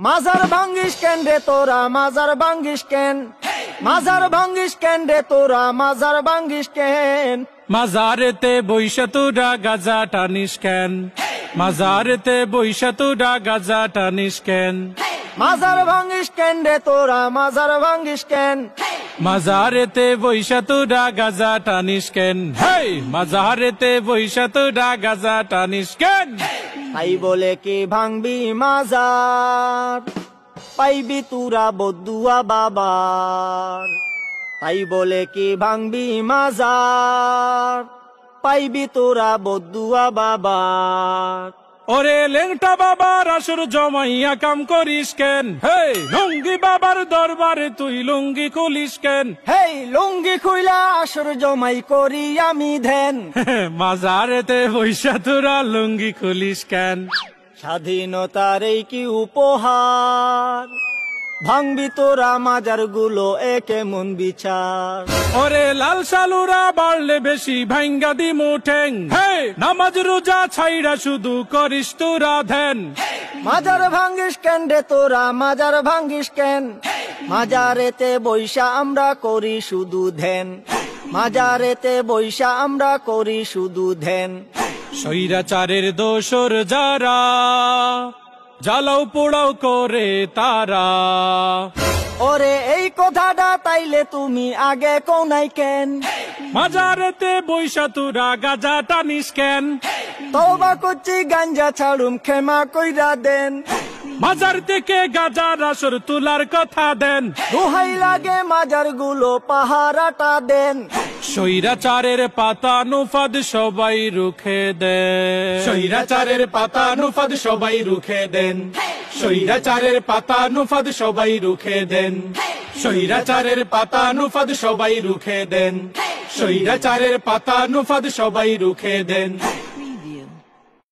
মাজার ভাঙ্গিস কেন রে তোরা মাজার ভাঙ্গিস কেন মাজার ভাঙ্গিস কেন রে তোরা মাজার ভাঙ্গিস কেন মাজারেতে বইসা তোরা গাজা টানিস কেন মাজারেতে বইসা তোরা গাজা টানিস কেন মাজার ভাঙ্গিস কেন রে তোরা মাজার ভাঙ্গিস কেন মাজারেতে বইসা তোরা গাজা টানিস কেন হেই মাজারেতে বইসা তোরা গাজা টানিস কেন তাই বলে কি ভাঙবি মাজার পাইবি তুরা বদুয়া বাবার তাই বলে কি ভাঙবি মাজার পাইবি তোরা বদুয়া বাবার ওরে লেংটা বাবার আসর জমাইয়া কাম করিস কেন হেই লুঙ্গি বাবার দরবারে তুই লুঙ্গি খুলিস কেন হেই লুঙ্গি খুইলা আসর জমাই করি আমি ধ্যান মাজারেতে বইসা তোরা লুঙ্গি খুলিস কেন স্বাধীনতার এই কি উপহার ভাঙবি তোরা মাজার গুলো একে মন বিচার ওরে লাল সালুরা বাড়লে বেশি ভাঙ্গা দি মুঠেং হে নামাজ রোজা ছাইরা শুধু করিস তোরা ধ্যান মাজার ভাঙ্গিস কেন রে তোরা মাজার ভাঙ্গিস কেন মাজারেতে বৈশা আমরা করি শুধু ধ্যান মাজারেতে বৈশা আমরা করি শুধু ধ্যান স্বৈরাচারের দোসর যারা জ্বালাও পোড়াও করে তারা ওরে এই কথাটা তাইলে তুমি আগে কোনাই কেন মাজারেতে বইসা তোরা গাজা টানিস কেন তওবা করছি গাঞ্জা ছাড়ুম ক্ষমা কইরা দেন মাজার থেকে গাজার আসর তুলার কথা দেন দোহাই লাগে মাজার গুলো পাহারাটা দেন স্বৈরাচারের পাতা নুফাদ সবাই রুখে দেন স্বৈরাচারের পাতা নুফাদ সবাই রুখে দেন স্বৈরাচারের পাতা নুফাদ সবাই রুখে দেন স্বৈরাচারের পাতা নুফাদ সবাই রুখে দেন স্বৈরাচারের পাতা নুফাদ সবাই রুখে দেন